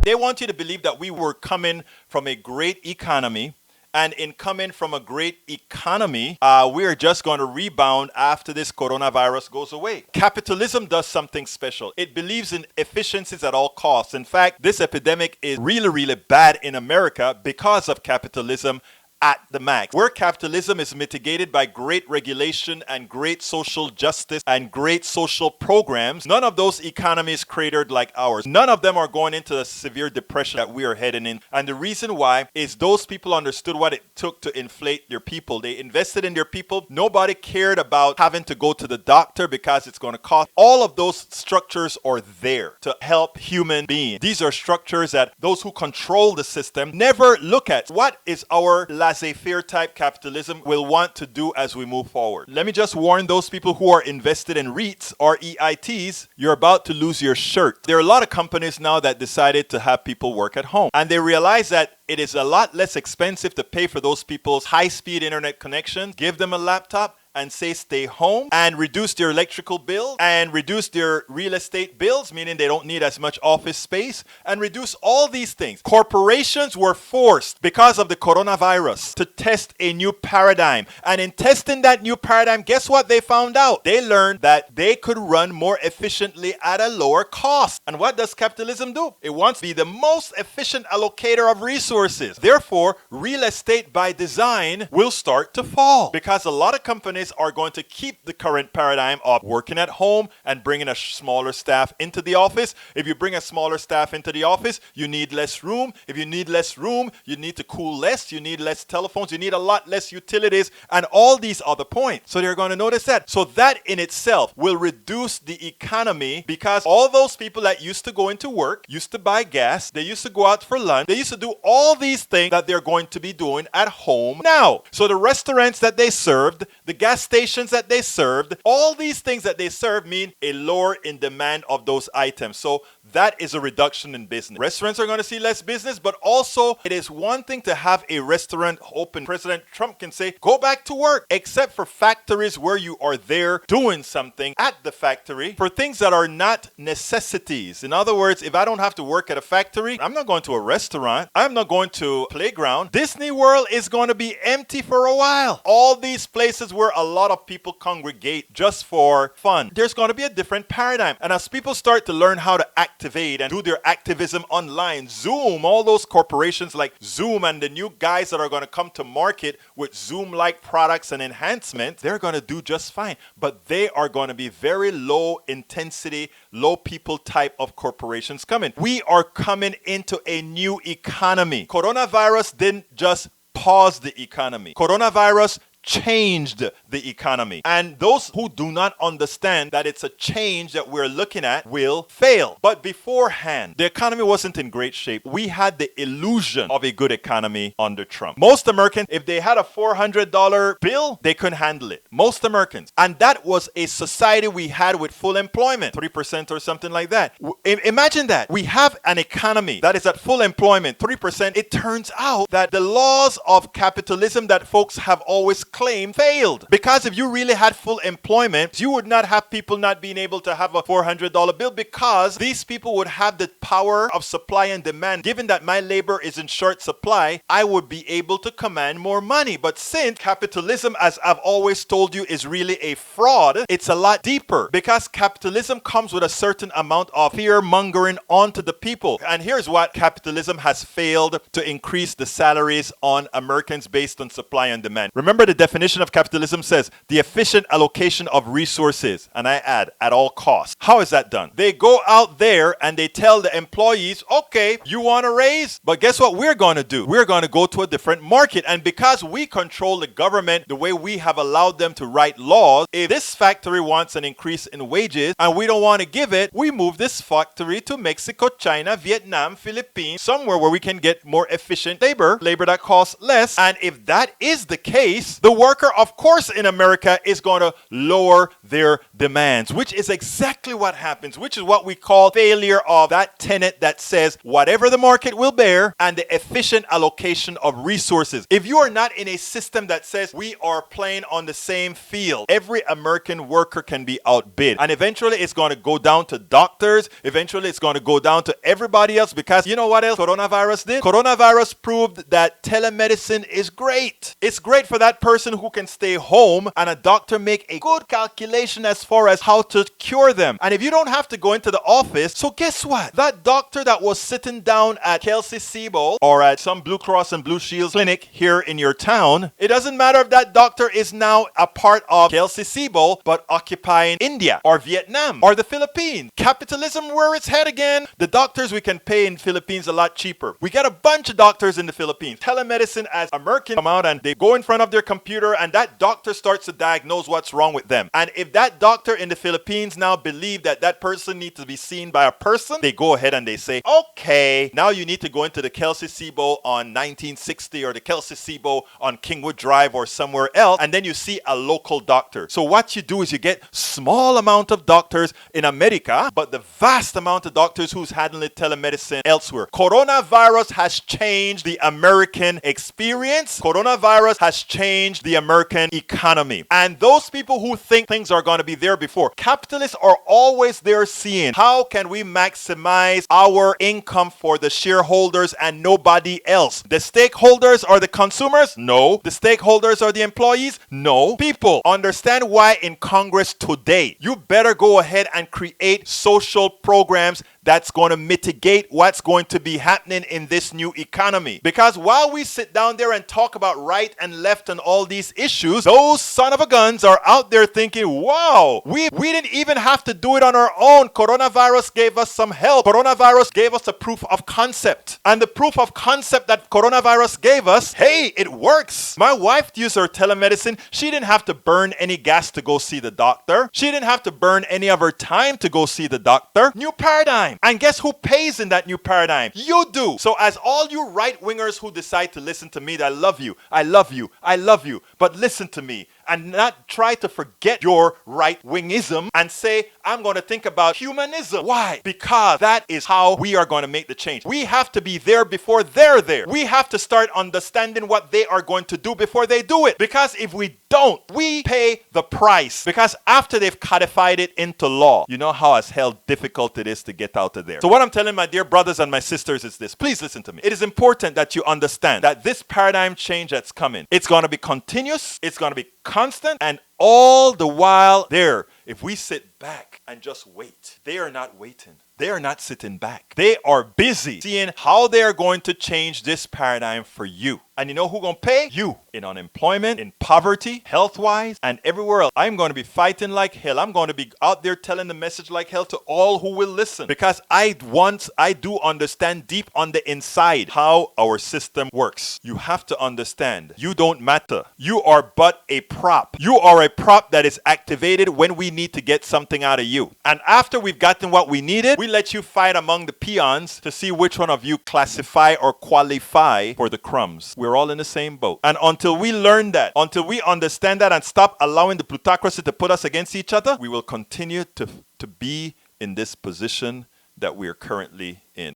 They want you to believe that we were coming from a great economy. And in coming from a great economy, we are just going to rebound after this coronavirus goes away. Capitalism does something special. It believes in efficiencies at all costs. In fact, this epidemic is really, really bad in America because of capitalism at the max. Where capitalism is mitigated by great regulation and great social justice and great social programs, none of those economies cratered like ours. None of them are going into the severe depression that we are heading in. And the reason why is those people understood what it took to inflate their people. They invested in their people. Nobody cared about having to go to the doctor because it's going to cost. All of those structures are there to help human beings. These are structures that those who control the system never look at. What is our laissez-faire type capitalism will want to do as we move forward? Let me just warn those people who are invested in REITs or EITs, you're about to lose your shirt. There are a lot of companies now that decided to have people work at home, and they realize that it is a lot less expensive to pay for those people's high-speed internet connection, give them a laptop, and say stay home, and reduce their electrical bills and reduce their real estate bills, meaning they don't need as much office space, and reduce all these things. Corporations were forced because of the coronavirus to test a new paradigm. And in testing that new paradigm, guess what they found out? They learned that they could run more efficiently at a lower cost. And what does capitalism do? It wants to be the most efficient allocator of resources. Therefore, real estate by design will start to fall because a lot of companies are going to keep the current paradigm of working at home and bringing a smaller staff into the office. If you bring a smaller staff into the office, you need less room. If you need less room, you need to cool less. You need less telephones. You need a lot less utilities and all these other points. So they're going to notice that. So that in itself will reduce the economy because all those people that used to go into work, used to buy gas, they used to go out for lunch, they used to do all these things that they're going to be doing at home now. So the restaurants that they served, the gas stations that they served, all these things that they serve mean a lower in demand of those items. So that is a reduction in business. Restaurants are going to see less business, but also it is one thing to have a restaurant open. President Trump can say, go back to work, except for factories where you are there doing something at the factory for things that are not necessities. In other words, if I don't have to work at a factory, I'm not going to a restaurant. I'm not going to a playground. Disney World is going to be empty for a while. All these places where a lot of people congregate just for fun. There's going to be a different paradigm. And as people start to learn how to activate and do their activism online, Zoom, all those corporations like Zoom and the new guys that are going to come to market with Zoom-like products and enhancements, they're going to do just fine. But they are going to be very low intensity, low people type of corporations coming. We are coming into a new economy. Coronavirus didn't just pause the economy. Coronavirus changed the economy. And those who do not understand that it's a change that we're looking at will fail. But beforehand, the economy wasn't in great shape. We had the illusion of a good economy under Trump. Most Americans, if they had a $400 bill, they couldn't handle it. Most Americans. And that was a society we had with full employment, 3% or something like that. Imagine that. We have an economy that is at full employment, 3%. It turns out that the laws of capitalism that folks have always claim failed. Because if you really had full employment, you would not have people not being able to have a $400 bill because these people would have the power of supply and demand. Given that my labor is in short supply, I would be able to command more money. But since capitalism, as I've always told you, is really a fraud, it's a lot deeper because capitalism comes with a certain amount of fear mongering onto the people. And here's what capitalism has failed to increase the salaries on Americans based on supply and demand. Remember, the definition of capitalism says the efficient allocation of resources, and I add, at all costs. How is that done? They go out there and they tell the employees, okay, you want a raise? But guess what we're going to do? We're going to go to a different market. And because we control the government the way we have allowed them to write laws, if this factory wants an increase in wages and we don't want to give it, we move this factory to Mexico, China, Vietnam, Philippines, somewhere where we can get more efficient labor that costs less. And if that is the case, the the worker, of course, in America is going to lower their demands, which is exactly what happens, which is what we call failure of that tenet that says whatever the market will bear and the efficient allocation of resources. If you are not in a system that says we are playing on the same field, every American worker can be outbid. And eventually it's going to go down to doctors. Eventually it's going to go down to everybody else, because you know what else coronavirus did? Coronavirus proved that telemedicine is great. It's great for that person who can stay home and a doctor make a good calculation as far as how to cure them. And if you don't have to go into the office, so guess what? That doctor that was sitting down at Kelsey-Seybold or at some Blue Cross and Blue Shield clinic here in your town, it doesn't matter if that doctor is now a part of Kelsey-Seybold but occupying India or Vietnam or the Philippines. Capitalism rear its head again. The doctors we can pay in Philippines a lot cheaper. We got a bunch of doctors in the Philippines. Telemedicine, as Americans come out and they go in front of their computer and that doctor starts to diagnose what's wrong with them. And if that doctor in the Philippines now believe that that person needs to be seen by a person, they go ahead and they say, okay, now you need to go into the Kelsey-Seybold on 1960 or the Kelsey-Seybold on Kingwood Drive or somewhere else, and then you see a local doctor. So what you do is you get small amount of doctors in America, but the vast amount of doctors who's handling telemedicine elsewhere. Coronavirus has changed the American experience. Coronavirus has changed the American economy. And those people who think things are going to be there before, capitalists are always there seeing how can we maximize our income for the shareholders and nobody else. The stakeholders are the consumers? No. The stakeholders are the employees? No. People, understand why in Congress today, you better go ahead and create social programs that's going to mitigate what's going to be happening in this new economy. Because while we sit down there and talk about right and left and all these issues, those son of a guns are out there thinking, wow, we didn't even have to do it on our own. Coronavirus gave us some help. Coronavirus gave us a proof of concept. And the proof of concept that coronavirus gave us, hey, it works. My wife used her telemedicine. She didn't have to burn any gas to go see the doctor. She didn't have to burn any of her time to go see the doctor. New paradigm. And guess who pays in that new paradigm? You do. So as all you right-wingers who decide to listen to me, that I love you, I love you, I love you, but listen to me and not try to forget your right-wingism and say, I'm going to think about humanism. Why? Because that is how we are going to make the change. We have to be there before they're there. We have to start understanding what they are going to do before they do it. Because if we don't, we pay the price. Because after they've codified it into law, you know how as hell difficult it is to get out of there. So what I'm telling my dear brothers and my sisters is this. Please listen to me. It is important that you understand that this paradigm change that's coming, it's going to be continuous, it's going to be constant, and all the while there, if we sit back and just wait, they are not waiting. They are not sitting back. They are busy seeing how they are going to change this paradigm for you. And you know who's going to pay? You. In unemployment, in poverty, health-wise, and everywhere else. I'm going to be fighting like hell. I'm going to be out there telling the message like hell to all who will listen. Because I do understand deep on the inside how our system works. You have to understand. You don't matter. You are but a prop. You are a prop that is activated when we need to get something out of you. And after we've gotten what we needed, we let you fight among the peons to see which one of you classify or qualify for the crumbs. We're all in the same boat. And until we learn that, until we understand that and stop allowing the plutocracy to put us against each other, we will continue to be in this position that we are currently in.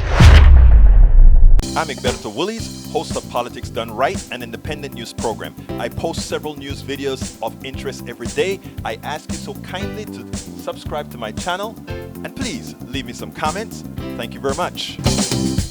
I'm Egberto Willies, host of Politics Done Right, an independent news program. I post several news videos of interest every day. I ask you so kindly to subscribe to my channel and please leave me some comments. Thank you very much.